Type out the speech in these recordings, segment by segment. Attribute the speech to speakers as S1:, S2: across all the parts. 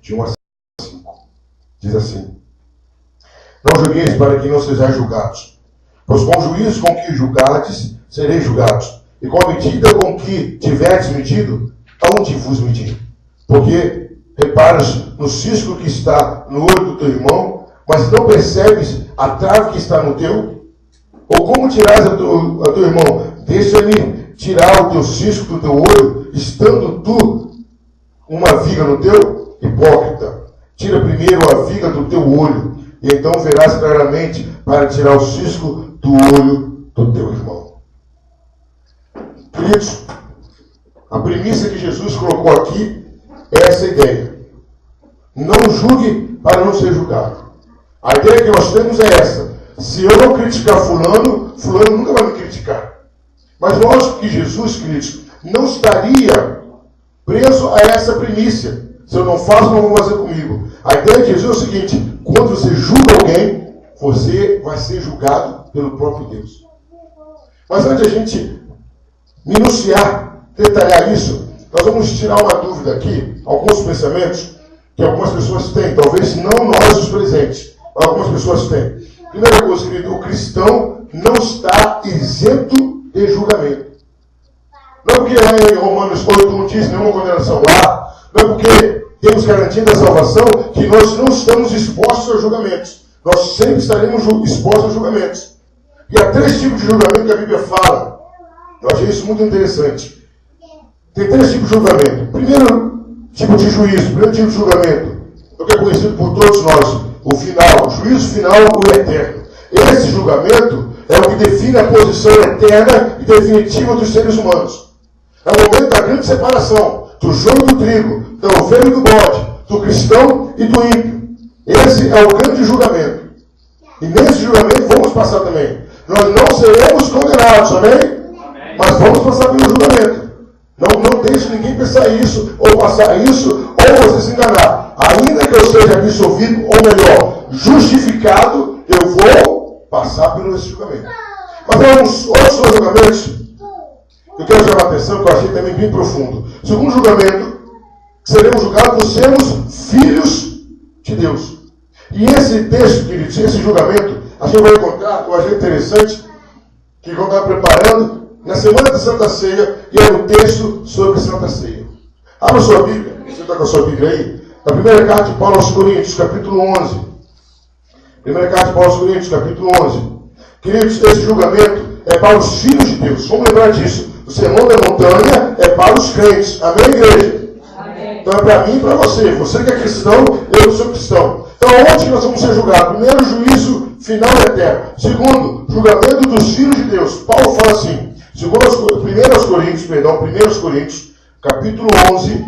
S1: de 1 a 5. Diz assim: Não julgueis para que não sejais julgados, pois com o juízo com que julgardes, sereis julgados, e com a medida com que tiverdes medido, aonde vos medir? Porque reparas no cisco que está no olho do teu irmão, mas não percebes a trave que está no teu? Ou como dirás a teu irmão: deixa-me tirar o teu cisco do teu olho, estando tu uma viga no teu? Hipócrita, tira primeiro a viga do teu olho, e então verás claramente para tirar o cisco do olho do teu irmão. Queridos, a premissa que Jesus colocou aqui é essa ideia: não julgue para não ser julgado. A ideia que nós temos é essa: se eu não criticar fulano, fulano nunca vai me criticar. Mas lógico que Jesus, queridos, não estaria preso a essa premissa. Se eu não faço, não vão fazer comigo. A ideia de Jesus é o seguinte: quando você julga alguém, você vai ser julgado pelo próprio Deus. Mas antes de a gente minuciar, detalhar isso, nós vamos tirar uma dúvida aqui, alguns pensamentos que algumas pessoas têm, talvez não nós os presentes, mas algumas pessoas têm. Primeira coisa, querido, o cristão não está isento de julgamento. Não é porque lá em Romanos 8 não diz nenhuma condenação lá, não é porque temos garantia da salvação que nós não estamos expostos a julgamentos. Nós sempre estaremos expostos a julgamentos. E há 3 tipos de julgamento que a Bíblia fala. Eu achei isso muito interessante. Tem 3 tipos de julgamento. Primeiro tipo de juízo, primeiro tipo de julgamento, o que é conhecido por todos nós, o final, o juízo final, o eterno. Esse julgamento é o que define a posição eterna e definitiva dos seres humanos. É o momento da grande separação do joio e do trigo, da ovelha e do bode, do cristão e do ímpio. Esse é o grande julgamento. E nesse julgamento vamos passar também. Nós não seremos condenados, amém? Mas vamos passar pelo julgamento. Não deixe ninguém pensar isso, ou passar isso, ou você se enganar. Ainda que eu seja absolvido, ou melhor, justificado, eu vou passar pelo esse julgamento. Mas há outros julgamentos que eu quero chamar a atenção, que eu achei também bem profundo. Segundo julgamento, seremos julgados por sermos filhos de Deus. E esse texto, queridos, esse julgamento, a gente vai encontrar, eu achei interessante, que eu estava preparando na semana da Santa Ceia, e era um texto sobre Santa Ceia. Abra sua Bíblia, você está com a sua Bíblia aí, na primeira carta de Paulo aos Coríntios, capítulo 11. Primeira carta de Paulo aos Coríntios, capítulo 11. Queridos, esse julgamento é para os filhos de Deus. Vamos lembrar disso. O sermão da montanha é para os crentes. Amém, igreja? Amém. Então é para mim e para você. Você que é cristão, eu sou cristão. Então onde que nós vamos ser julgados? Primeiro, juízo final eterno. Segundo, julgamento dos filhos de Deus. Paulo fala assim, 1 Coríntios, capítulo 11,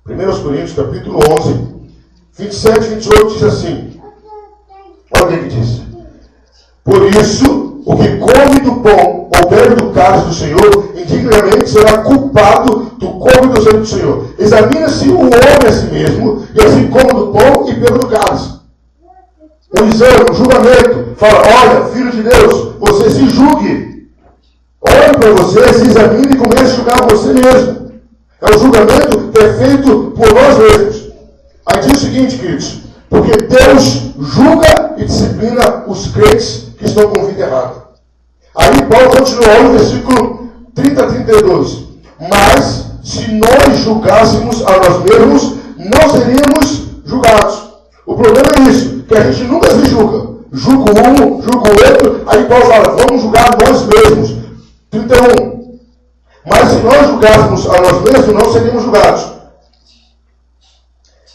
S1: 1 Coríntios, capítulo 11, 27 e 28 diz assim, olha o que diz: por isso, o que come do pão ou bebe do cálice do Senhor, indignamente será culpado do corpo e do sangue do Senhor. Examina-se o homem a si mesmo, e assim come do pão e bebe do cálice. Um exame, um julgamento, fala: olha, filho de Deus, você se julgue. Olhe para você, se examine e comece a julgar você mesmo. É um julgamento que é feito por nós mesmos. Aí diz o seguinte, queridos: porque Deus julga e disciplina os crentes que estão com vida errada. Aí Paulo continua no versículo 30 a 32. Mas, se nós julgássemos a nós mesmos, não seríamos julgados. O problema é isso, que a gente nunca se julga. Julga um, julga o outro, aí Paulo fala: vamos julgar nós mesmos. 31. Mas se nós julgássemos a nós mesmos, não seríamos julgados.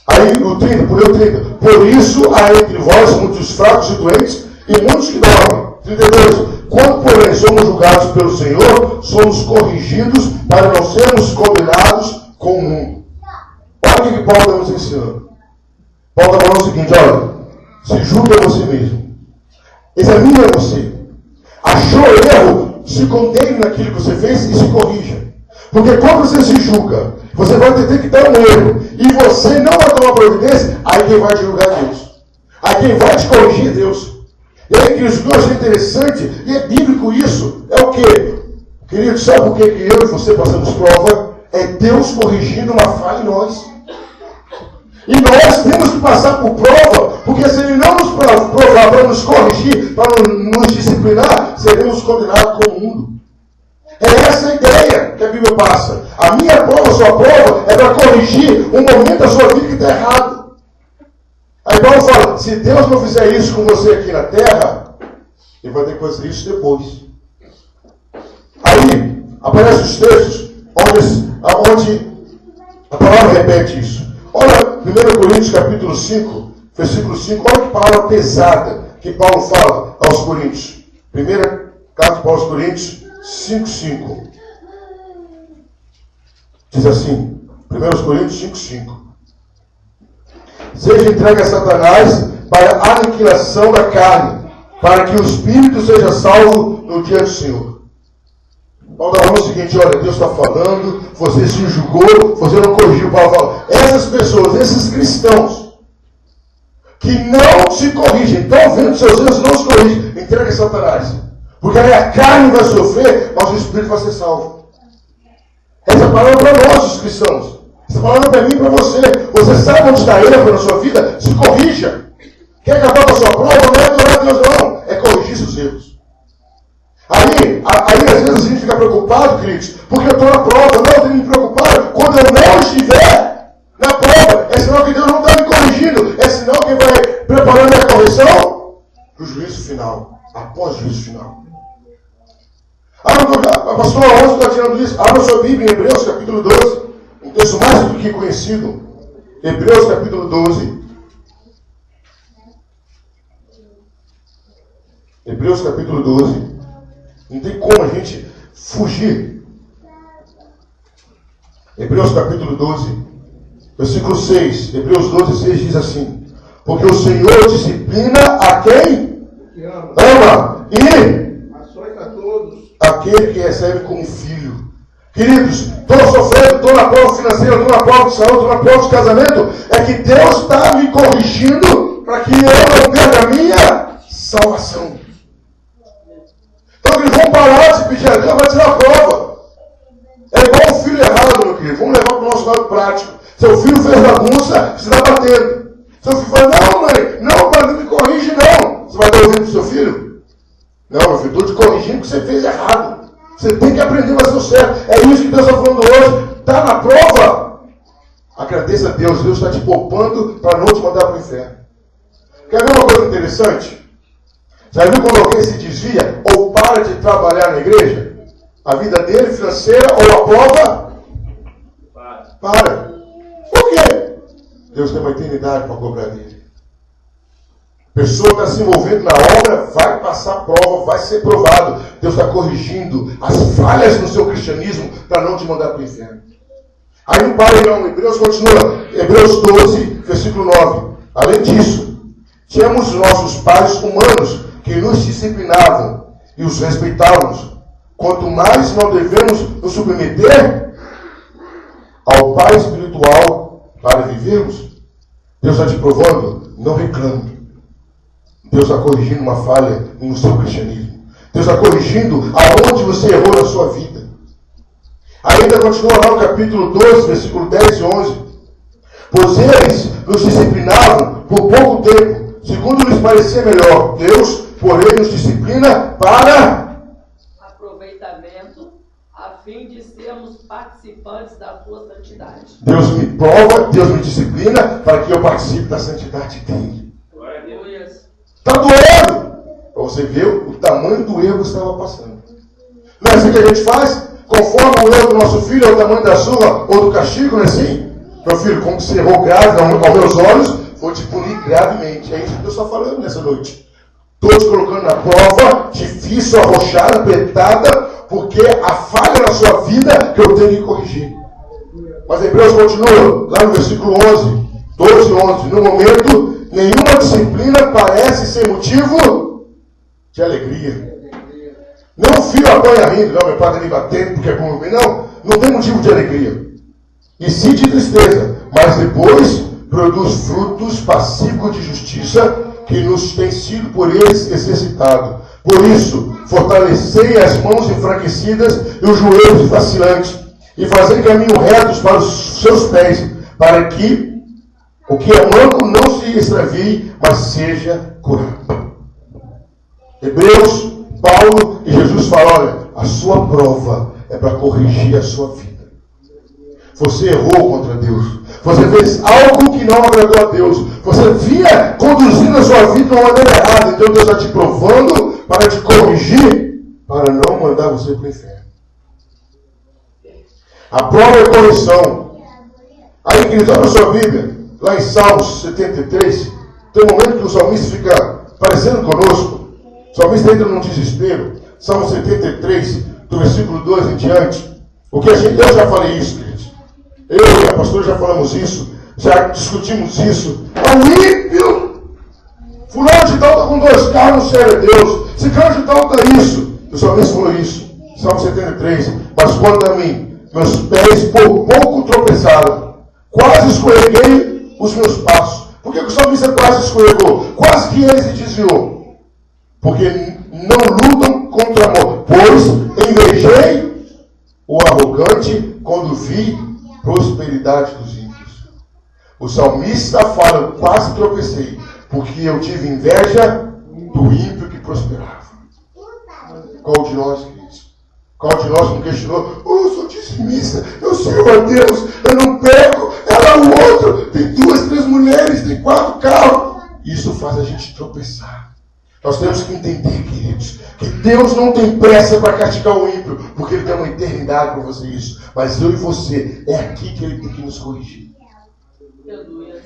S1: Aí o 30, por isso há entre vós muitos fracos e doentes, e muitos que dormem. 32. Quando, porém, somos julgados pelo Senhor, somos corrigidos para não sermos condenados com o mundo. Olha o que Paulo está nos ensinando. Paulo está falando o seguinte: olha, se julga a você mesmo. Examine a você. Achou erro? Se condene naquilo que você fez e se corrija. Porque quando você se julga, você vai detectar um erro e você não vai tomar providência, aí quem vai te julgar é Deus. Aí quem vai te corrigir é Deus. E aí, queridos, o que eu achei interessante, e é bíblico isso, é o quê? Queridos, sabe por que eu e você passamos prova? É Deus corrigindo uma falha em nós. E nós temos que passar por prova, porque se Ele não nos provar para nos corrigir, para nos disciplinar, seremos condenados com o mundo. É essa a ideia que a Bíblia passa. A minha prova, a sua prova, é para corrigir um momento da sua vida que está errado. Aí Paulo fala, se Deus não fizer isso com você aqui na terra, Ele vai ter que fazer isso depois. Aí, aparecem os textos onde a palavra repete isso. Olha, 1 Coríntios capítulo 5, versículo 5, olha que palavra pesada que Paulo fala aos Coríntios. Primeira carta de Paulo aos Coríntios, 5:5. Diz assim, 1 Coríntios 5:5. Seja entregue a Satanás para a aniquilação da carne, para que o espírito seja salvo no dia do Senhor. Paulo está falando o seguinte, olha, Deus está falando, você se julgou, você não corrigiu. Paulo fala, essas pessoas, esses cristãos, que não se corrigem, estão vendo seus erros, não se corrigem, entregue a Satanás. Porque aí a carne vai sofrer, mas o espírito vai ser salvo. Essa palavra é para nós, os cristãos. Essa palavra é para mim e para você. Você sabe onde está erro na sua vida? Se corrija. Quer acabar com a sua prova? Não é adorar a Deus, não. É corrigir seus erros. Aí, às vezes a gente fica preocupado, queridos, porque eu estou na prova. Não, eu tenho que me preocupar quando eu não estiver na prova. É sinal que Deus não está me corrigindo. É sinal que vai preparando a correção para o juízo final. Após o juízo final. A pastora Alonso está tirando isso. Abra sua Bíblia em Hebreus capítulo 12. Um texto mais do que conhecido. Hebreus capítulo 12. Hebreus capítulo 12. Não tem como a gente fugir. Hebreus capítulo 12, versículo 6. Hebreus 12, 6 diz assim: porque o Senhor disciplina a quem ama e
S2: ações a todos
S1: aquele que recebe como filho. Queridos, estou sofrendo, estou na prova financeira, estou na prova de saúde, estou na prova de casamento. É que Deus está me corrigindo para que eu não perca a minha salvação. Então eles vão parar de pedir a Deus para tirar a prova. É igual um filho errado, meu querido. Vamos levar para o nosso lado prático. Seu filho fez bagunça, você está batendo. Seu filho fala, não mãe, não, pai, não me corrige não. Você vai dar ouvido para o seu filho? Não, meu filho, estou te corrigindo porque você fez errado. Você tem que aprender a fazer o certo. É isso que Deus está falando hoje. Está na prova. Agradeça a Deus. Deus está te poupando para não te mandar para o inferno. Quer ver uma coisa interessante? Já viu quando alguém se desvia ou para de trabalhar na igreja? A vida dele financeira ou a prova? Para. Por quê? Deus tem uma eternidade para cobrar dele. A pessoa está se envolvendo na obra, vai passar prova, vai ser provado. Deus está corrigindo as falhas no seu cristianismo para não te mandar para o inferno. Aí não para não, Hebreus continua, Hebreus 12, versículo 9. Além disso, tínhamos nossos pais humanos que nos disciplinavam e os respeitávamos. Quanto mais não devemos nos submeter ao Pai espiritual para vivermos. Deus está te provando, não reclame. Deus está corrigindo uma falha no seu cristianismo. Deus está corrigindo aonde você errou na sua vida. Ainda continua lá no capítulo 12, versículo 10 e 11. Pois eles nos disciplinavam por pouco tempo, segundo lhes parecia melhor. Deus, porém, nos disciplina para
S3: aproveitamento, a fim de sermos participantes da sua santidade.
S1: Deus me prova, Deus me disciplina para que eu participe da santidade dele. Está doendo. Para você ver o tamanho do erro que estava passando. Não é assim que a gente faz? Conforme o erro do nosso filho é o tamanho da surra ou do castigo, não é assim? Meu filho, como você errou grave aos meus olhos, vou te punir gravemente. É isso que Deus está falando nessa noite. Estou te colocando na prova, difícil, arrochada, apertada, porque a falha na sua vida que eu tenho que corrigir. Mas Hebreus continua, lá no versículo 11, 12 e 11. No momento, nenhuma disciplina parece ser motivo de alegria. Não o filho apanha rindo, não, meu pai está me batendo porque é bom. Não tem motivo de alegria. E sim de tristeza, mas depois produz frutos pacíficos de justiça que nos tem sido por eles exercitado. Por isso, fortalecei as mãos enfraquecidas e os joelhos vacilantes, e fazei caminho retos para os seus pés, para que O que é manco não se extravie, mas seja curado. Hebreus, Paulo e Jesus falam, olha, a sua prova é para corrigir a sua vida. Você errou contra Deus. Você fez algo que não agradou a Deus. Você vinha conduzindo a sua vida de uma maneira errada. Então Deus está te provando para te corrigir, para não mandar você para o inferno. A prova é a correção. Aí, queridos, olha a sua Bíblia. Lá em Salmos 73, tem um momento que o salmista fica parecendo conosco. O salmista entra num desespero. Salmo 73, do versículo 2 em diante. O que eu já falei isso, queridos. Eu e a pastora já falamos isso. Já discutimos isso. É um ímpio. Fulano de tal está com 2 carros, no céu é Deus. Ciclano de tal está isso. O salmista falou isso. Salmo 73. Mas quanto a mim, meus pés por pouco tropeçaram. Quase escorreguei os meus passos. Por que o salmista quase escorregou? Quase que ele se desviou. Porque não lutam contra a morte. Pois invejei o arrogante quando vi prosperidade dos ímpios. O salmista fala, quase tropecei, porque eu tive inveja do ímpio que prosperava. Qual de nós, queridos? Qual de nós não questionou? Eu sou dizimista, eu sirvo a Deus, eu não peco, ela o outro, tem 2, 3 mulheres, tem 4 carros. Isso faz a gente tropeçar. Nós temos que entender, queridos, que Deus não tem pressa para castigar o ímpio, porque Ele tem uma eternidade para fazer isso. Mas eu e você, é aqui que Ele tem que nos corrigir.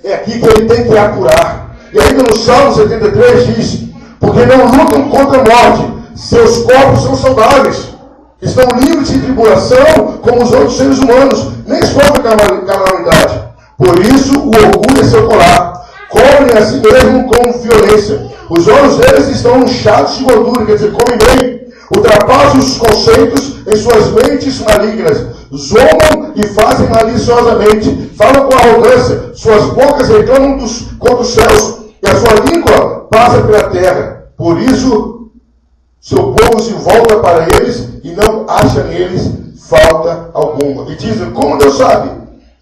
S1: É aqui que Ele tem que apurar. E ainda no Salmo 73 diz, porque não lutam contra a morte, seus corpos são saudáveis. Estão livres de tribulação como os outros seres humanos, nem sofrem calamidade. Por isso o orgulho é seu colar. Comem a si mesmo com violência. Os olhos deles estão inchados de gordura, quer dizer, comem bem. Ultrapassam os conceitos em suas mentes malignas. Zombam e fazem maliciosamente. Falam com arrogância. Suas bocas reclamam contra os céus. E a sua língua passa pela terra. Por isso, seu povo se volta para eles e não acha neles falta alguma. E dizem, como Deus sabe?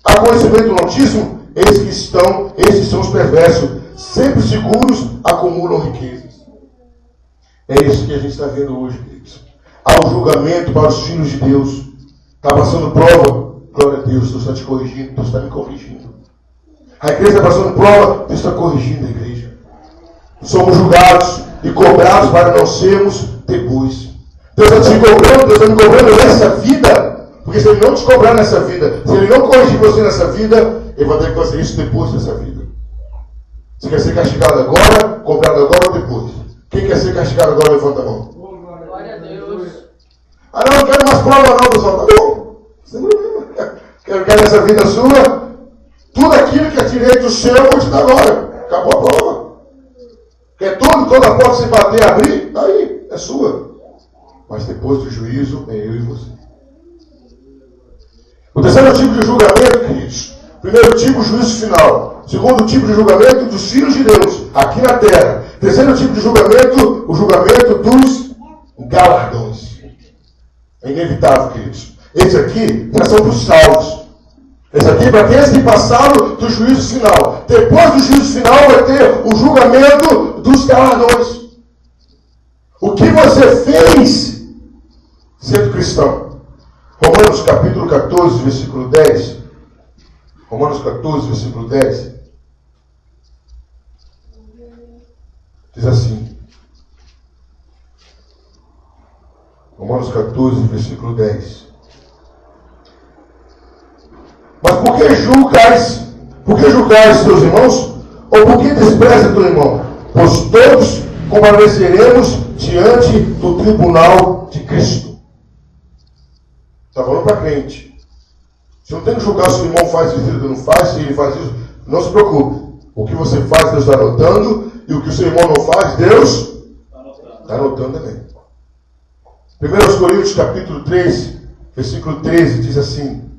S1: Há conhecimento do Altíssimo? Esses são os perversos. Sempre seguros, acumulam riquezas. É isso que a gente está vendo hoje, queridos. Há um julgamento para os filhos de Deus. Está passando prova, glória a Deus, Deus está te corrigindo, Deus está me corrigindo. A igreja está passando prova, Deus está corrigindo a igreja. Somos julgados e cobrados para não sermos depois. Deus está te cobrando, Deus está me cobrando nessa vida. Porque se Ele não te cobrar nessa vida, se Ele não corrigir você nessa vida, Ele vai ter que fazer isso depois dessa vida. Você quer ser castigado agora, cobrado agora ou depois? Quem quer ser castigado agora, levanta a mão.
S3: Glória a Deus.
S1: Ah, não quero mais prova não, pessoal. Tá bom. Sem problema. Quero nessa vida sua, tudo aquilo que é direito seu, eu vou te dar agora. Acabou a prova. Quer tudo, toda a porta se bater, abrir, tá aí, é sua. Mas depois do juízo, é eu e você. O terceiro tipo de julgamento, queridos. Primeiro tipo, juízo final. Segundo tipo de julgamento dos filhos de Deus, aqui na terra. Terceiro tipo de julgamento, o julgamento dos galardões. É inevitável, queridos. Esse aqui já são para os salvos. Esse aqui é para aqueles que passaram do juízo final. Depois do juízo final vai ter o julgamento dos galardões. O que você fez sendo cristão? Romanos capítulo 14, versículo 10. Romanos 14, versículo 10. Diz assim. Romanos 14, versículo 10. Mas por que julgais? Por que julgais teus irmãos? Ou por que despreza teu irmão? Pois todos compareceremos diante do tribunal de Cristo. Está falando para crente. Você não tem que julgar se o irmão faz isso ou não faz, se ele faz isso. Não se preocupe. O que você faz, Deus está anotando. E o que o seu irmão não faz, Deus está anotando também. 1 Coríntios capítulo 3, versículo 13, diz assim.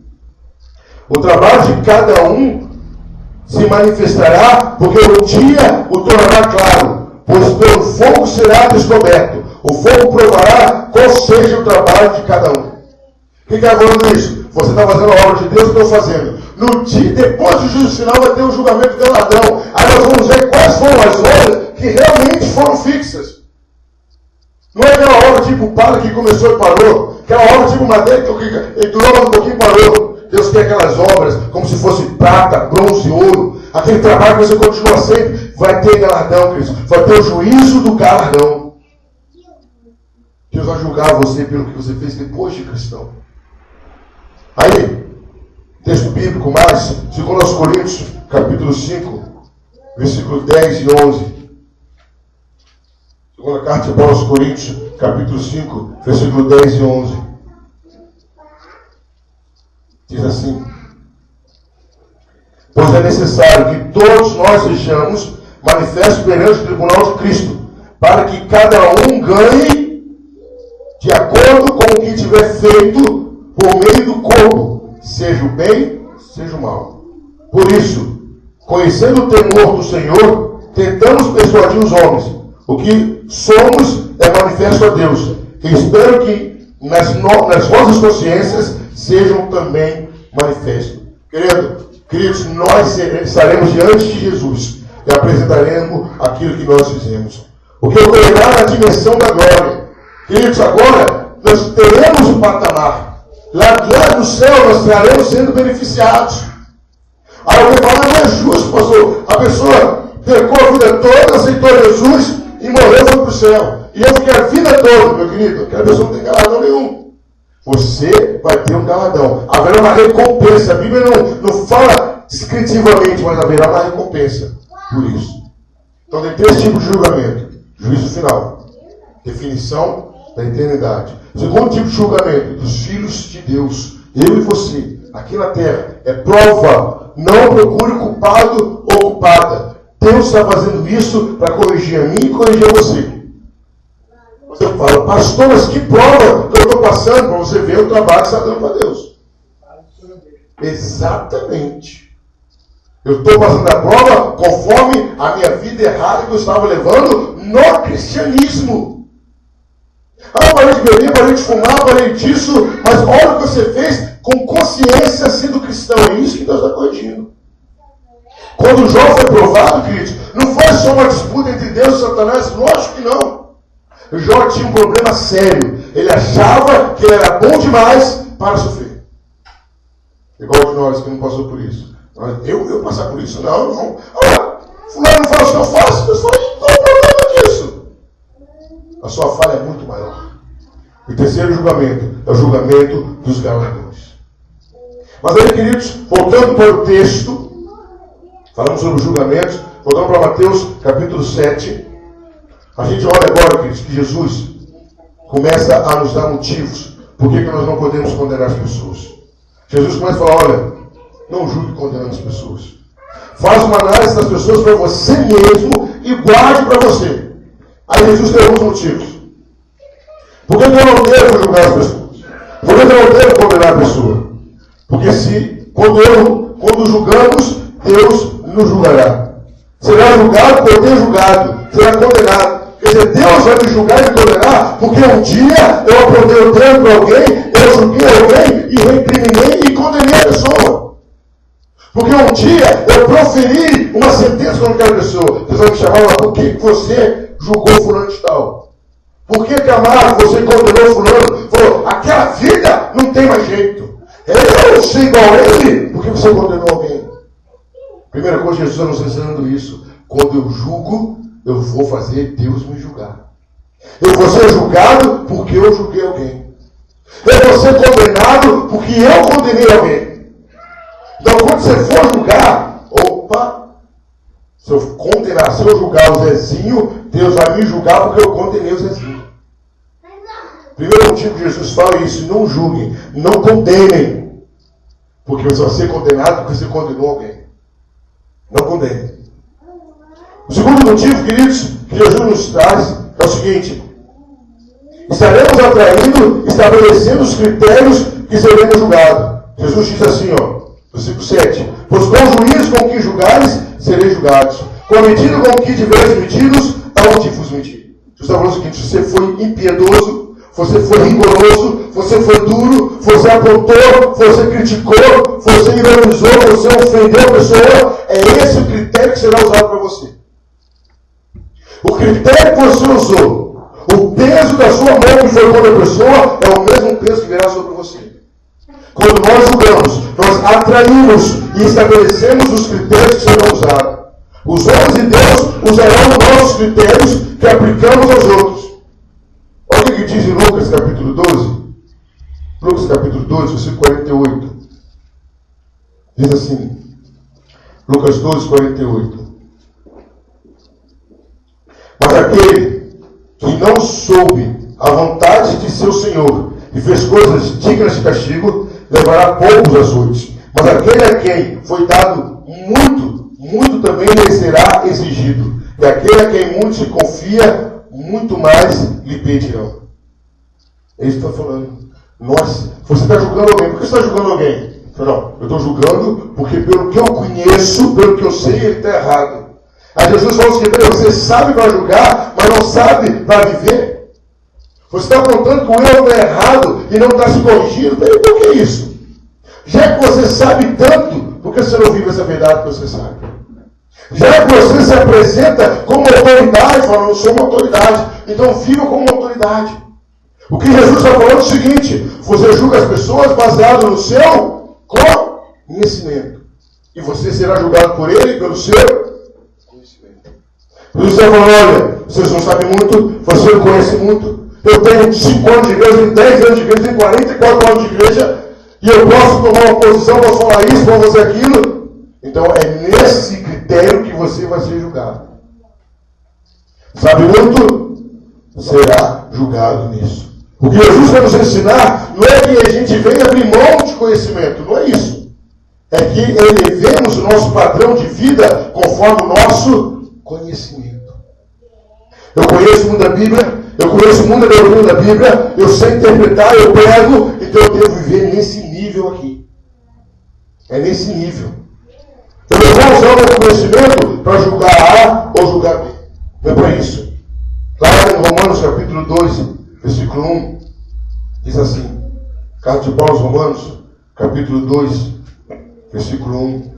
S1: O trabalho de cada um se manifestará, porque um dia o tornará claro, pois pelo fogo será descoberto. O fogo provará qual seja o trabalho de cada um. Quem está falando isso? Você está fazendo a obra de Deus, eu estou fazendo. No dia, depois do juízo final, vai ter o julgamento do galardão. Aí nós vamos ver quais foram as obras que realmente foram fixas. Não é aquela obra tipo o padre que começou e parou. Aquela obra tipo madeira que durou um pouquinho e parou. Deus quer aquelas obras como se fosse prata, bronze, ouro. Aquele trabalho que você continua sempre. Vai ter galardão, Cristo. Vai ter o juízo do galardão. Deus vai julgar você pelo que você fez depois de cristão. Aí, texto bíblico mais, 2 Coríntios, capítulo 5, versículos 10 e 11. Segunda carta de Paulo aos Coríntios, capítulo 5, versículo 10 e 11. Diz assim: pois é necessário que todos nós sejamos manifestos perante o tribunal de Cristo, para que cada um ganhe de acordo com o que tiver feito por meio do corpo, seja o bem, seja o mal. Por isso, conhecendo o temor do Senhor, tentamos persuadir os homens. O que somos é manifesto a Deus. E espero que nas vossas consciências sejam também manifestos. Queridos, nós estaremos diante de Jesus e apresentaremos aquilo que nós fizemos. O que ocorrerá na dimensão da glória. Queridos, agora nós teremos um patamar. Lá no céu nós estaremos sendo beneficiados. Aí alguém fala, não é justo, pastor. A pessoa pecou a vida toda, aceitou Jesus e morreu, foi para o céu. E eu fiquei a vida toda, meu querido. Aquela pessoa não tem galardão nenhum. Você vai ter um galardão. Haverá uma recompensa. A Bíblia não fala descritivamente, mas haverá uma recompensa por isso. Então tem 3 tipos de julgamento. Juízo final. Definição da eternidade. Segundo tipo de julgamento, dos filhos de Deus. Eu e você, aqui na terra. É prova. Não procure culpado ou culpada. Deus está fazendo isso para corrigir a mim e corrigir a você. Você fala, pastor, mas que prova que eu estou passando para você ver o trabalho que você está dando para Deus. Exatamente. Eu estou passando a prova conforme a minha vida errada que eu estava levando no cristianismo. Ah, parei de beber, parei de fumar, parei disso, mas olha o que você fez com consciência sendo cristão. É isso que Deus está corrigindo. Quando Jó foi provado, queridos, não foi só uma disputa entre Deus e Satanás, lógico que não. Jó tinha um problema sério. Ele achava que ele era bom demais para sofrer. Igual de nós que não passou por isso. Eu passar por isso? Não. Fulano faz o que eu faço. Deus fala, qual o problema disso? A sua falha é muito maior. O terceiro julgamento é o julgamento dos galardões. Mas aí, queridos, voltando para o texto, falamos sobre os julgamentos, voltando para Mateus capítulo 7. A gente olha agora, queridos, que Jesus começa a nos dar motivos por que nós não podemos condenar as pessoas. Jesus começa a falar, olha, não julgue condenando as pessoas. Faz uma análise das pessoas para você mesmo e guarde para você. Aí Jesus deu alguns motivos. Por que eu não devo julgar as pessoas? Por que eu não devo condenar a pessoa? Porque quando julgamos, Deus nos julgará. Será julgado por ter julgado. Será condenado. Quer dizer, Deus vai me julgar e me condenar porque um dia eu apontei o dedo para alguém, eu julguei alguém e recriminei e condenei a pessoa. Porque um dia eu proferi uma sentença contra aquela pessoa. Deus vai me chamar e falar, por que você julgou fulano de tal? Por que, camarada, você condenou fulano? Falou, aquela vida não tem mais jeito. Eu sou igual a ele, por que você condenou alguém? Primeira coisa, Jesus está nos ensinando isso. Quando eu julgo, eu vou fazer Deus me julgar. Eu vou ser julgado porque eu julguei alguém. Eu vou ser condenado porque eu condenei alguém. Então, quando você for julgar, se eu condenar, se eu julgar o Zezinho, Deus vai me julgar porque eu condenei o Zezinho. Primeiro motivo que Jesus fala é isso, não julguem, não condenem. Porque você vai ser condenado porque você condenou alguém. Não condenem. O segundo motivo, queridos, que Jesus nos traz é o seguinte: estaremos atraindo, estabelecendo os critérios que seremos julgados. Jesus diz assim, versículo 7: pois com o juízo com que julgares, sereis julgados. Com a medida com que tiveres medidos, aonde vos medir. Jesus está falando o seguinte: se você foi impiedoso, você foi rigoroso, você foi duro, você apontou, você criticou, você ironizou, você ofendeu a pessoa, é esse o critério que será usado para você. O critério que você usou, o peso da sua mão que foi contra a pessoa, é o mesmo peso que virá sobre você. Quando nós julgamos, nós atraímos e estabelecemos os critérios que serão usados. Os homens de Deus usarão os nossos critérios que aplicamos aos outros. Olha o que diz em Lucas capítulo 12. Lucas capítulo 12, versículo 48. Diz assim. Lucas 12, 48. Mas aquele que não soube a vontade de seu Senhor e fez coisas dignas de castigo, levará poucos açoites. Mas aquele a quem foi dado muito, muito também lhe será exigido. E aquele a quem muito se confia, muito mais lhe pedirão. É isso que está falando. Você está julgando alguém. Por que você está julgando alguém? Não, eu estou julgando porque pelo que eu conheço, pelo que eu sei, ele está errado. Aí Jesus falou assim, você sabe para julgar, mas não sabe para viver. Você está apontando que o erro é errado e não está se corrigindo. Por que isso? Já que você sabe tanto, por que você não vive essa verdade que você sabe? Já que você se apresenta como autoridade, falando, eu sou uma autoridade, então viva como uma autoridade. O que Jesus está falando é o seguinte, você julga as pessoas baseado no seu conhecimento. E você será julgado por ele pelo seu conhecimento. Jesus está falando, olha, vocês não sabem muito, você não conhece muito. Eu tenho 5 anos de igreja, tenho 10 anos de igreja, tenho 44 anos de igreja, e eu posso tomar uma posição, posso falar isso, posso fazer aquilo. Então é nesse critério que você vai ser julgado. Sabe muito? Será julgado nisso. O que Jesus vai nos ensinar não é que a gente venha abrir mão de conhecimento, não é isso. É que elevemos o nosso padrão de vida conforme o nosso conhecimento. Eu conheço muito a Bíblia, eu conheço muito a doutrina da Bíblia, eu sei interpretar, eu prego, então eu devo viver nesse nível aqui. É nesse nível. Eu não vou usar o meu conhecimento para julgar A ou julgar B. Não é para isso. Lá em Romanos capítulo 2, versículo 1, diz assim, carta de Paulo aos Romanos, capítulo 2, versículo 1,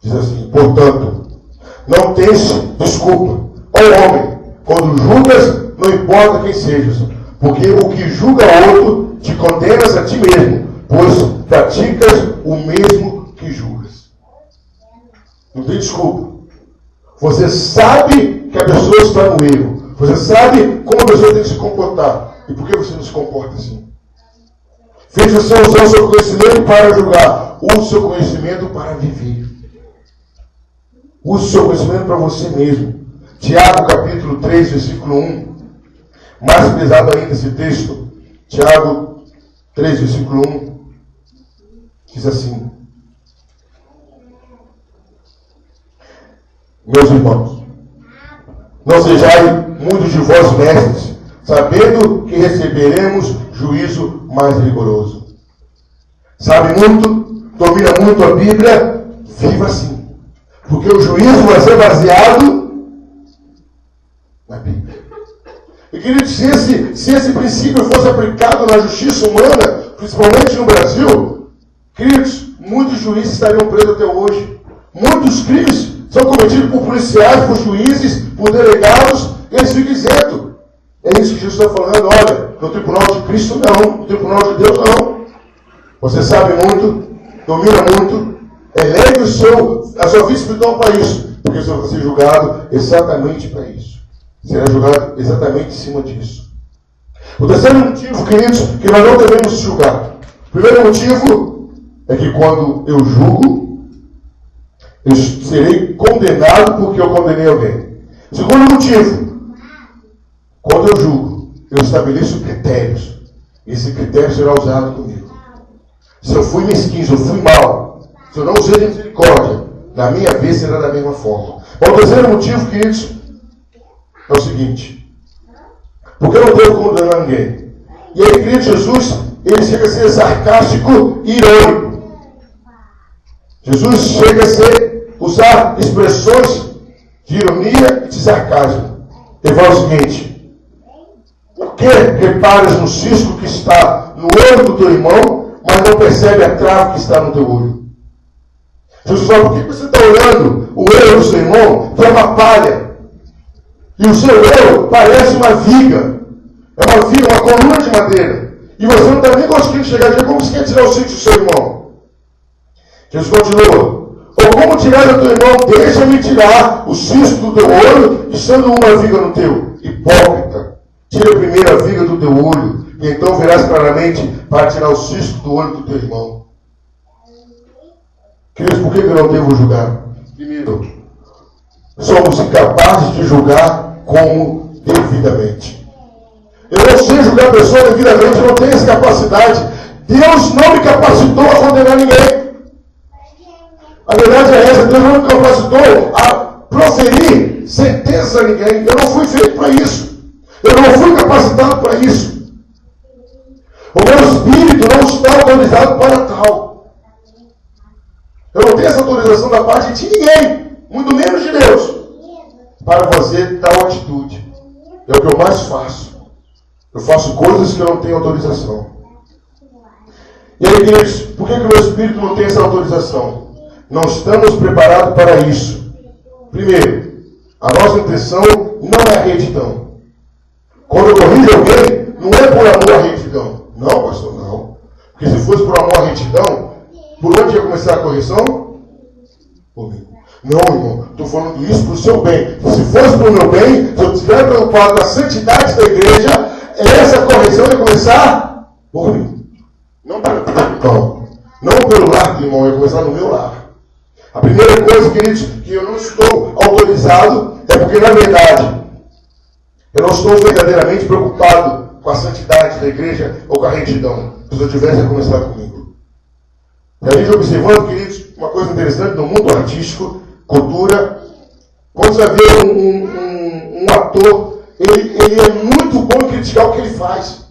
S1: diz assim, portanto, não tens desculpa, ó homem, quando julgas, não importa quem sejas, porque o que julga outro, te condenas a ti mesmo, pois praticas o mesmo que julgas. Não tem desculpa. Você sabe que a pessoa está no erro. Você sabe como a pessoa tem que se comportar. E por que você não se comporta assim? Fez você usar o seu conhecimento para julgar. Use o seu conhecimento para viver. Use o seu conhecimento para você mesmo. Tiago capítulo 3, versículo 1. Mais pesado ainda esse texto. Tiago 3, versículo 1. Diz assim. Meus irmãos, não sejais muitos de vós mestres, sabendo que receberemos juízo mais rigoroso. Sabe muito, domina muito a Bíblia, viva assim. Porque o juízo vai ser baseado na Bíblia. E querido, se esse princípio fosse aplicado na justiça humana, principalmente no Brasil, queridos, muitos juízes estariam presos até hoje. Muitos crimes são cometidos por policiais, por juízes, por delegados, e eles ficam isentos. É isso que Jesus está falando, olha, no tribunal de Cristo não, no tribunal de Deus não. Você sabe muito, domina muito, eleve a sua vida espiritual para isso, porque você vai ser julgado exatamente para isso. Será julgado exatamente em cima disso. O terceiro motivo, queridos, que nós não devemos julgar. O primeiro motivo é que quando eu julgo, eu serei condenado porque eu condenei alguém. Segundo motivo, quando eu julgo, eu estabeleço critérios. Esse critério será usado comigo. Se eu fui mesquinho, se eu fui mal, se eu não usei de misericórdia, na minha vez será da mesma forma. O terceiro motivo, queridos, é o seguinte. Porque eu não devo condenar ninguém. E aí, querido Jesus, ele chega a ser sarcástico e irônico. Jesus chega a usar expressões de ironia e de sarcasmo. Ele fala o seguinte: que reparas no cisco que está no olho do teu irmão, mas não percebe a trave que está no teu olho? Jesus fala, por que você está olhando o olho do seu irmão, que é uma palha? E o seu olho parece uma viga. É uma viga, uma coluna de madeira. E você não está nem conseguindo chegar a dizer como você quer tirar o cisco do seu irmão. Jesus continua. Ou como tirar do teu irmão, deixa-me tirar o cisco do teu olho, estando uma viga no teu. Hipócrita, tira primeiro a viga do teu olho, e então verás claramente para tirar o cisco do olho do teu irmão. Queridos, por que eu não devo julgar? Primeiro, somos incapazes de julgar como devidamente. Eu não sei julgar a pessoa devidamente, eu não tenho essa capacidade. Deus não me capacitou a condenar ninguém. A verdade é essa, Deus não me capacitou a proferir sentença a ninguém. Eu não fui feito para isso. Eu não fui capacitado para isso. O meu espírito não está autorizado para tal. Eu não tenho essa autorização da parte de ninguém, muito menos de Deus, para fazer tal atitude. É o que eu mais faço. Eu faço coisas que eu não tenho autorização. E aí, queridos, por que o meu espírito não tem essa autorização? Não estamos preparados para isso. Primeiro, a nossa intenção não é a retidão. Quando eu corrijo alguém, não é por amor à retidão. Não, pastor, não. Porque se fosse por amor à retidão, por onde ia começar a correção? Por mim. Não, irmão, estou falando isso para o seu bem. Se fosse para o meu bem, se eu estiver preocupado com a santidade da igreja, essa correção ia começar por mim. Não pelo lar do irmão, ia começar no meu lar. A primeira coisa, queridos, que eu não estou autorizado é porque, na verdade, eu não estou verdadeiramente preocupado com a santidade da igreja ou com a retidão. Se eu tivesse a começar comigo. E a gente observando, queridos, uma coisa interessante no mundo artístico, cultura, quando você vê um ator, ele é muito bom em criticar o que ele faz.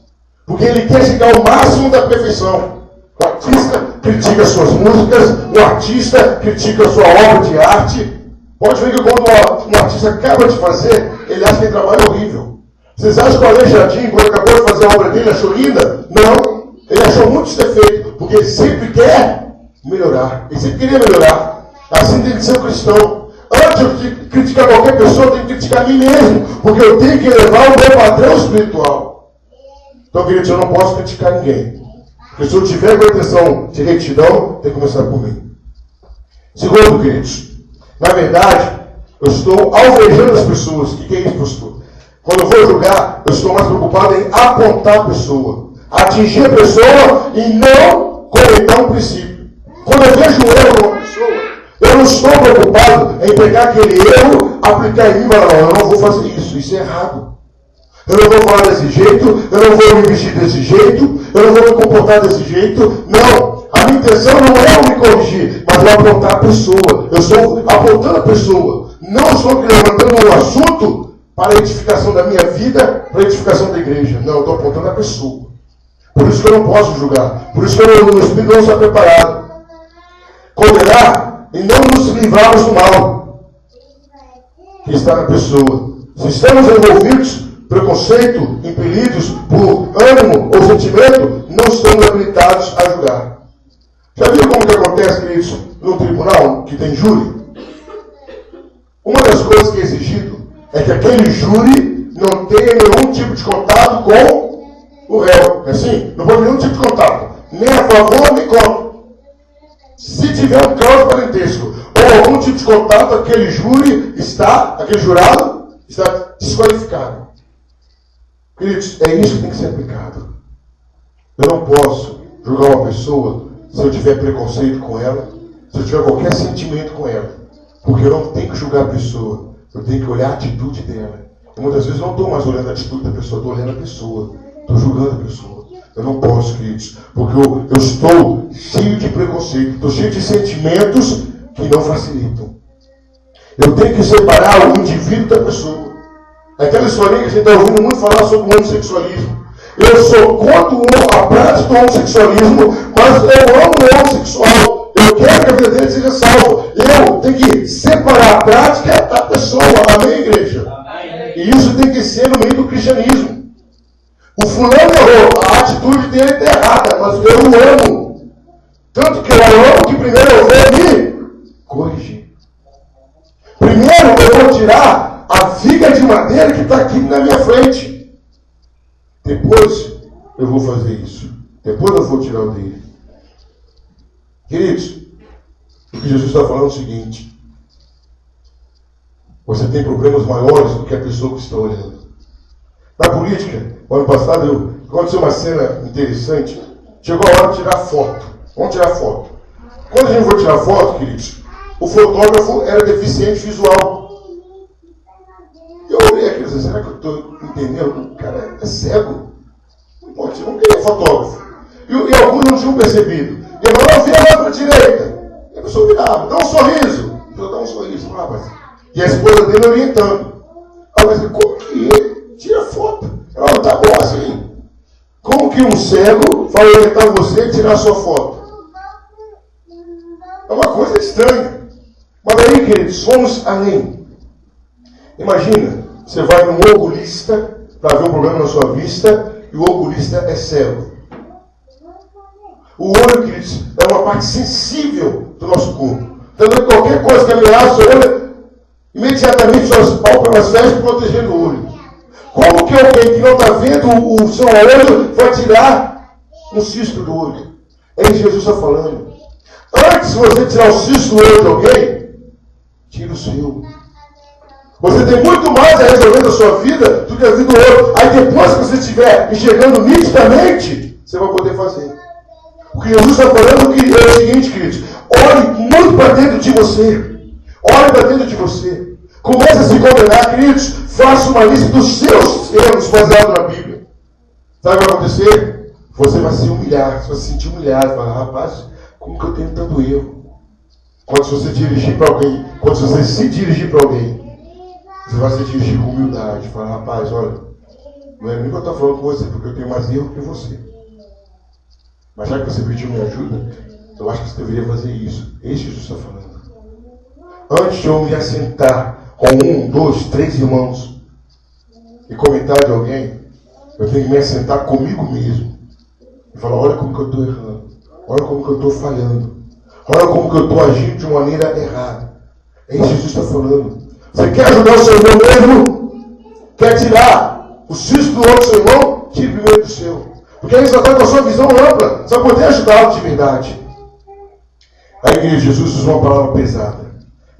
S1: Porque ele quer chegar ao máximo da perfeição. O artista critica suas músicas, o artista critica sua obra de arte. Pode ver que quando um artista acaba de fazer, ele acha que ele trabalha horrível. Vocês acham que o Alex Jardim, quando acabou de fazer a obra dele, achou linda? Não. Ele achou muitos defeitos, porque ele sempre quer melhorar. Ele sempre queria melhorar. Assim tem que ser um cristão. Antes de criticar qualquer pessoa, eu tenho que criticar a mim mesmo, porque eu tenho que elevar o meu padrão espiritual. Então, queridos, eu não posso criticar ninguém. Porque se eu tiver com a intenção de retidão, tem que começar por mim. Segundo, queridos, na verdade, eu estou alvejando as pessoas. O que é isso, pastor? Quando eu vou julgar, eu estou mais preocupado em apontar a pessoa, atingir a pessoa e não corretar um princípio. Quando eu vejo um erro numa pessoa, eu não estou preocupado em pegar aquele erro, aplicar em mim e falar, não, eu não vou fazer isso é errado. Eu não vou falar desse jeito, eu não vou me vestir desse jeito, eu não vou me comportar desse jeito. Não, a minha intenção não é eu me corrigir, mas eu apontar a pessoa. Eu estou apontando a pessoa. Não estou levantando um assunto para a edificação da minha vida, para a edificação da igreja. Não, eu estou apontando a pessoa. Por isso que eu não posso julgar. Por isso que o Espírito não está preparado. Condenar e não nos livrarmos do mal que está na pessoa. Se estamos envolvidos preconceito, impelidos por ânimo ou sentimento, não estamos habilitados a julgar. Já viu como que acontece, queridos, no tribunal que tem júri? Uma das coisas que é exigido é que aquele júri não tenha nenhum tipo de contato com o réu. É assim? Não pode ter nenhum tipo de contato. Nem a favor, nem contra. Se tiver um caso parentesco ou algum tipo de contato, aquele júri aquele jurado está desqualificado. Queridos, é isso que tem que ser aplicado. Eu não posso julgar uma pessoa se eu tiver preconceito com ela, se eu tiver qualquer sentimento com ela. Porque eu não tenho que julgar a pessoa, eu tenho que olhar a atitude dela. E muitas vezes eu não estou mais olhando a atitude da pessoa, estou olhando a pessoa, estou julgando a pessoa. Eu não posso, queridos, porque eu estou cheio de preconceito, estou cheio de sentimentos que não facilitam. Eu tenho que separar o indivíduo da pessoa. Aquela historinha que a gente está ouvindo muito falar sobre o homossexualismo. Eu sou contra a prática do homossexualismo, mas eu amo o homossexual. Eu quero que a vida dele seja salva. Eu tenho que separar a prática da pessoa. Amém, igreja? Amém. E isso tem que ser no meio do cristianismo. dele está errada, mas eu o amo. Tanto que eu amo que primeiro eu vou me corrigir. Primeiro eu vou tirar a viga de madeira que está aqui na minha frente. Depois eu vou fazer isso. Depois eu vou tirar o dele. Queridos, o que Jesus está falando é o seguinte: você tem problemas maiores do que a pessoa que está olhando. Na política, o ano passado, aconteceu uma cena interessante. Chegou a hora de tirar foto. Vamos tirar foto. Quando a gente for tirar foto, queridos, o fotógrafo era deficiente visual. Eu olhei aquilo e disse: será que eu estou entendendo? O cara é cego. Não pode ser, não queria fotógrafo. E alguns não tinham percebido. E eu falei: vira lá para a direita. E a pessoa virava: dá um sorriso. A pessoa dá um sorriso. E a esposa dele orientando. Ela disse: como que é? Tira foto. Ela não está boa assim. Como que um cego vai orientar você a tirar sua foto? É uma coisa estranha. Mas aí, queridos, vamos além. Imagina, você vai num oculista para ver um problema na sua vista e o oculista é cego. O olho, queridos, é uma parte sensível do nosso corpo. Então, qualquer coisa que ameaça o olho, imediatamente suas pálpebras fecham protegendo o olho. Como que alguém que não está vendo o seu olho vai tirar um cisto do olho? É isso que Jesus está falando. Antes de você tirar o cisto do olho de alguém, tira o seu. Você tem muito mais a resolver na sua vida do que a vida do outro. Aí depois que você estiver enxergando nitidamente, você vai poder fazer. O que Jesus está falando é o seguinte, queridos: olhe muito para dentro de você. Olhe para dentro de você. Comece a se condenar, queridos. Faça uma lista dos seus erros baseado na Bíblia. Sabe o que vai acontecer? Você vai se humilhar, você vai se sentir humilhado. Vai falar: rapaz, como que eu tenho tanto erro? Quando você dirigir para alguém, quando você se dirigir para alguém, você vai se dirigir com humildade. Falar: rapaz, olha, não é nem que eu estou falando com você, porque eu tenho mais erro que você. Mas já que você pediu minha ajuda, eu acho que você deveria fazer isso. É isso que Jesus está falando. Antes de eu me assentar com 1, 2, 3 irmãos e comentar de alguém, eu tenho que me assentar comigo mesmo e falar: olha como que eu estou errando, olha como que eu estou falhando, olha como que eu estou agindo de maneira errada. É isso que Jesus está falando. Você quer ajudar o seu irmão mesmo? Quer tirar o cisto do outro seu irmão? Tire primeiro do seu. Porque aí você está com a sua visão ampla, você vai poder ajudá-lo de verdade. Aí, querido, Jesus usa uma palavra pesada.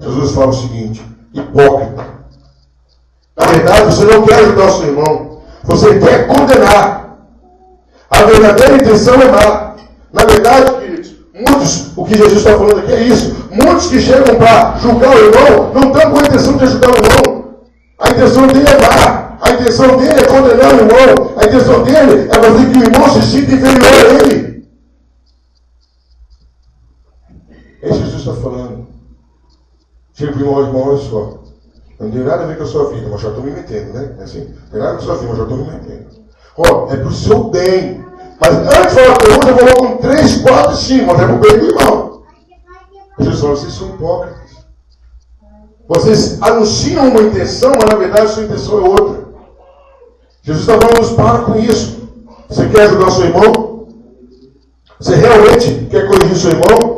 S1: Jesus fala o seguinte: hipócrita. Na verdade, você não quer ajudar o seu irmão. Você quer condenar. A verdadeira intenção é má. Na verdade, queridos, muitos, o que Jesus está falando aqui é isso. Muitos que chegam para julgar o irmão não estão com a intenção de ajudar o irmão. A intenção dele é má. A intenção dele é condenar o irmão. A intenção dele é fazer que o irmão se sinta inferior a ele. É isso que Jesus está falando. Chega para o irmão: olha só, não tem nada a ver com a sua vida, mas já estou me metendo, né? Assim, não tem nada com a sua vida, mas já estou me metendo. Ó, é para o seu bem. Mas antes de falar com o irmão, já falou com 3, 4, 5, mas é para o bem do irmão. Jesus fala: vocês são hipócritas. Vocês anunciam uma intenção, mas na verdade sua intenção é outra. Jesus está falando: nos para com isso. Você quer ajudar o seu irmão? Você realmente quer corrigir o seu irmão?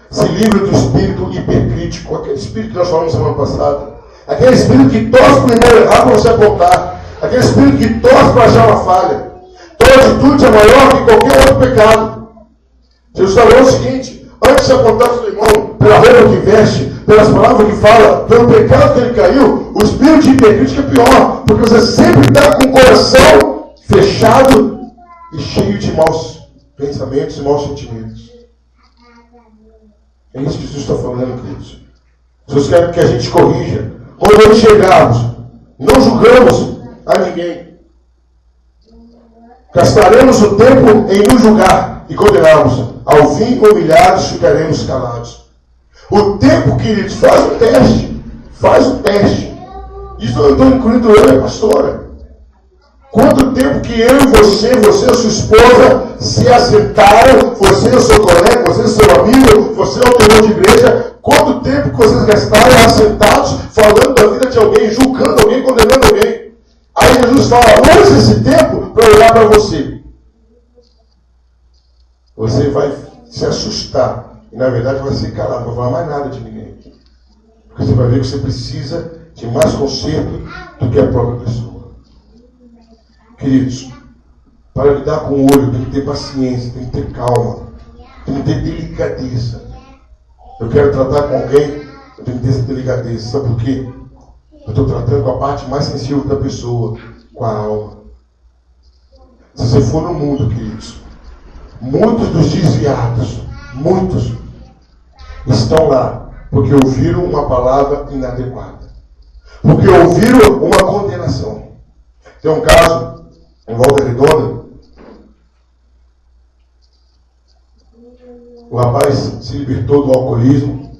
S1: Se livre do espírito hipercrítico, aquele espírito que nós falamos semana passada, aquele espírito que torce para o irmão errar para você apontar, aquele espírito que torce para achar uma falha. Toda atitude é maior que qualquer outro pecado. Jesus falou o seguinte: antes de apontar para o seu irmão pela roupa que veste, pelas palavras que fala, pelo pecado que ele caiu, o espírito de hipercrítica é pior, porque você sempre está com o coração fechado e cheio de maus pensamentos e maus sentimentos. É isso que Jesus está falando, queridos. Jesus quer que a gente corrija. Quando nós chegarmos, não julgamos a ninguém. Gastaremos o tempo em nos julgar e condenarmos. Ao fim, humilhados, ficaremos calados. O tempo, queridos, faz um teste. Faz um teste. Isso eu estou incluindo eu e a pastora. Quanto tempo que eu e você e a sua esposa se assentaram, você e o seu colega, você e o seu amigo, você é o irmão de igreja, quanto tempo que vocês gastaram assentados, falando da vida de alguém, julgando alguém, condenando alguém? Aí Jesus fala: use esse tempo para olhar para você. você vai se assustar. E na verdade vai ser calado, não vai falar mais nada de ninguém. Porque você vai ver que você precisa de mais conserto do que a própria pessoa. Queridos, para lidar com o olho tem que ter paciência, tem que ter calma, tem que ter delicadeza. Eu quero tratar com alguém, eu tenho que ter essa delicadeza. Sabe por quê? Eu estou tratando com a parte mais sensível da pessoa, com a alma. Se você for no mundo, queridos, muitos dos desviados, muitos, estão lá porque ouviram uma palavra inadequada. Porque ouviram uma condenação. Tem um caso em Volta Redonda. O rapaz se libertou do alcoolismo,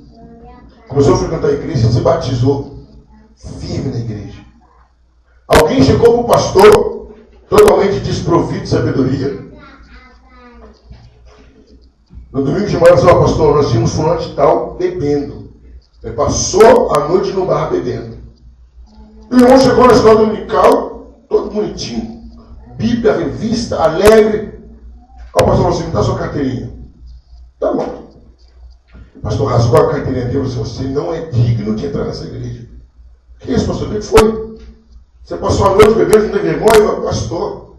S1: começou a frequentar a igreja e se batizou firme na igreja. Alguém chegou para o pastor, totalmente desprovido de sabedoria. No domingo de manhã, falou: pastor, nós tínhamos fulano de tal bebendo. Ele passou a noite no bar bebendo. O irmão chegou na escola dominical, todo bonitinho, Bíblia, revista, alegre. O pastor falou assim: me dá sua carteirinha. Tá bom. O pastor rasgou a carteirinha dele e falou assim: você não é digno de entrar nessa igreja. Que isso, pastor? O que foi? Você passou a noite bebendo, não tem vergonha? Pastor,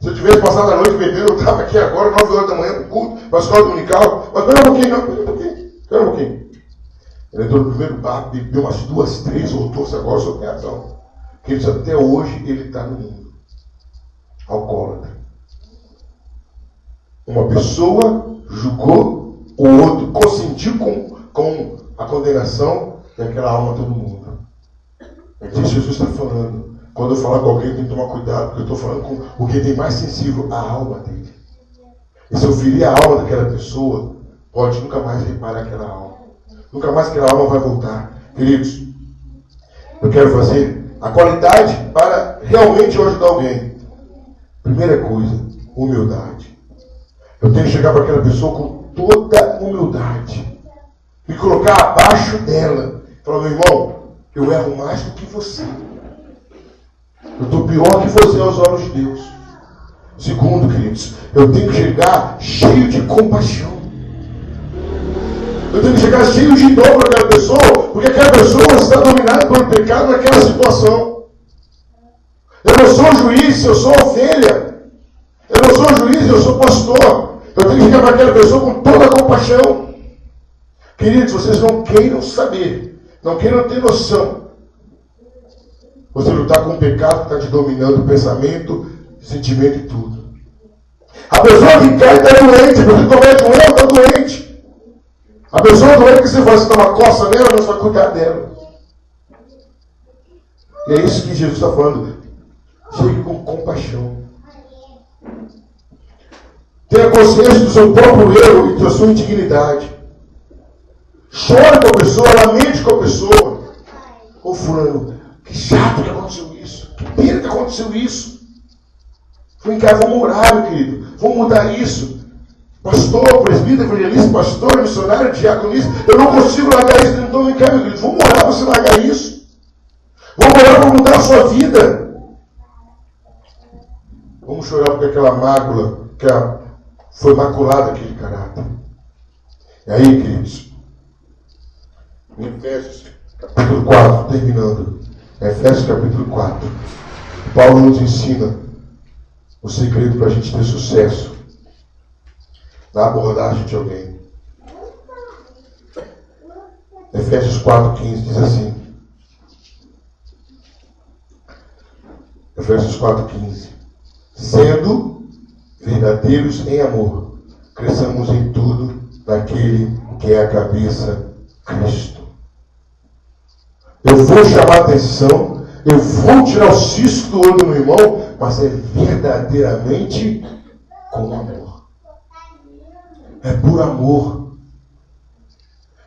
S1: se eu tivesse passado a noite bebendo, eu estava aqui agora, 9 horas da manhã, para o culto, para a escola dominical. Mas espera um pouquinho. Ele entrou no primeiro bar, bebeu umas 2, 3, voltou-se agora, só tem razão. Porque ele, até hoje ele está no mundo. Alcoólatra. Uma pessoa julgou, o outro consentiu com a condenação daquela alma todo mundo. É disso que Jesus está falando. Quando eu falar com alguém, tem que tomar cuidado, porque eu estou falando com o que tem mais sensível, a alma dele. E se eu ferir a alma daquela pessoa, pode nunca mais reparar aquela alma. Nunca mais aquela alma vai voltar. Queridos, eu quero fazer a qualidade para realmente ajudar alguém. Primeira coisa, humildade. Eu tenho que chegar para aquela pessoa com toda humildade. Me colocar abaixo dela. Falar: meu irmão, eu erro mais do que você. Eu estou pior que você aos olhos de Deus. Segundo, queridos, eu tenho que chegar cheio de compaixão. Eu tenho que chegar cheio de dor para aquela pessoa, porque aquela pessoa está dominada pelo pecado naquela situação. Eu não sou juiz, eu sou ovelha. Eu não sou juiz, eu sou pastor. Eu tenho que chegar para aquela pessoa com toda a compaixão. Queridos, vocês não queiram saber, não queiram ter noção. Você lutar com o pecado que está te dominando o pensamento, sentimento e tudo. A pessoa que cai está doente, porque comete um erro, está doente. A pessoa doente que você vai se dar uma coça nela, você vai cuidar dela. E é isso que Jesus está falando. Chegue com compaixão. Tenha consciência do seu próprio erro e da sua indignidade. Chore com a pessoa, lamente com a pessoa. Ô fulano, que chato que aconteceu isso. Que pena que aconteceu isso. Vem cá, vamos orar, meu querido. Vamos mudar isso. Pastor, presbítero, evangelista, pastor, missionário, diaconista. Eu não consigo largar isso. Então vem cá, meu querido. Vamos orar para você largar isso. Vamos orar para mudar a sua vida. Vamos chorar porque aquela mácula, foi maculada aquele caráter. E aí, queridos, em Efésios capítulo 4, terminando. Efésios capítulo 4. Paulo nos ensina o segredo para a gente ter sucesso na abordagem de alguém. Efésios 4,15 diz assim. Efésios 4,15. Sendo verdadeiros em amor, cresçamos em tudo naquele que é a cabeça, Cristo. Eu vou chamar a atenção, eu vou tirar o cisco do olho do meu irmão, mas é verdadeiramente com amor. É por amor.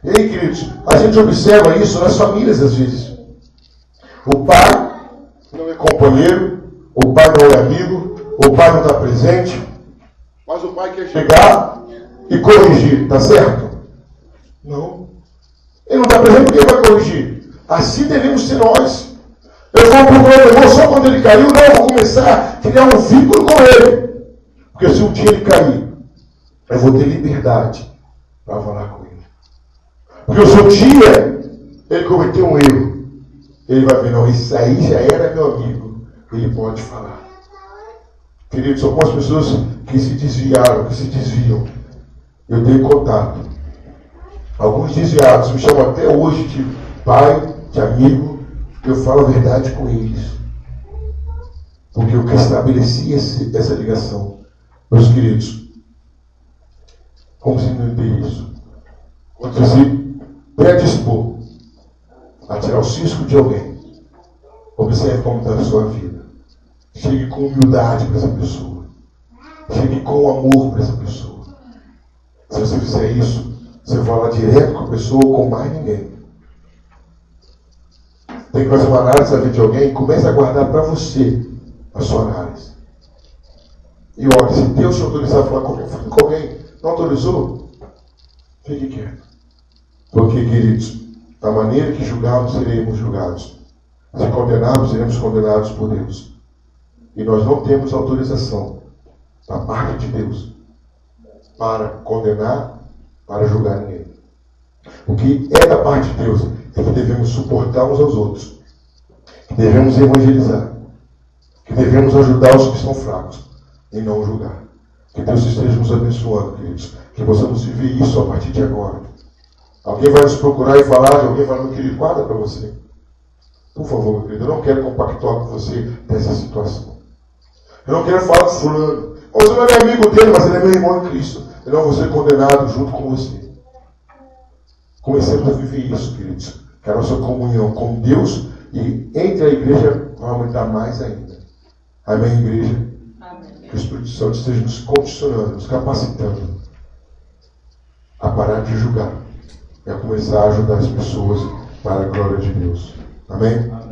S1: E aí, queridos, a gente observa isso nas famílias às vezes. O pai não é companheiro, o pai não é amigo, o pai não está presente, mas o pai quer chegar e corrigir, tá certo? Não. Ele não está presente porque ele vai corrigir. Assim devemos ser nós. Eu vou procurar o irmão só quando ele caiu, não, eu vou começar a criar um vínculo com ele. Porque se um dia ele cair, eu vou ter liberdade para falar com ele. Porque se um dia ele cometeu um erro, ele vai ver, não, isso aí já era meu amigo, ele pode falar. Queridos, são algumas pessoas que se desviaram, que se desviam. Eu tenho contato. Alguns desviados me chamam até hoje de pai, de amigo, que eu falo a verdade com eles. Porque eu estabeleci essa ligação. Meus queridos, como se não entender isso? Quando você se predispor a tirar o cisco de alguém, observe como está a sua vida. Chegue com humildade para essa pessoa. Chegue com amor para essa pessoa. Se você fizer isso, você fala direto com a pessoa ou com mais ninguém. Tem que fazer uma análise da vida de alguém, comece a guardar para você a sua análise. E olha, se Deus te autorizar a falar com alguém, não autorizou? Fique quieto. Porque, queridos, da maneira que julgarmos, seremos julgados. Se condenarmos, seremos condenados por Deus. E nós não temos autorização da parte de Deus para condenar, para julgar ninguém. O que é da parte de Deus é que devemos suportar uns aos outros, que devemos evangelizar, que devemos ajudar os que estão fracos e não julgar. Que Deus esteja nos abençoando, queridos, que possamos viver isso a partir de agora. Alguém vai nos procurar e falar, alguém vai, meu querido, guarda para você. Por favor, meu querido, eu não quero compactuar com você dessa situação. Eu não quero falar com fulano. Você não é amigo dele, mas ele é meu irmão em Cristo. Eu não vou ser condenado junto com você. Comecemos a viver isso, queridos. Que a nossa comunhão com Deus e entre a igreja vai aumentar mais ainda. Amém, igreja?
S3: Amém.
S1: Que o Espírito Santo esteja nos condicionando, nos capacitando a parar de julgar e a começar a ajudar as pessoas para a glória de Deus. Amém?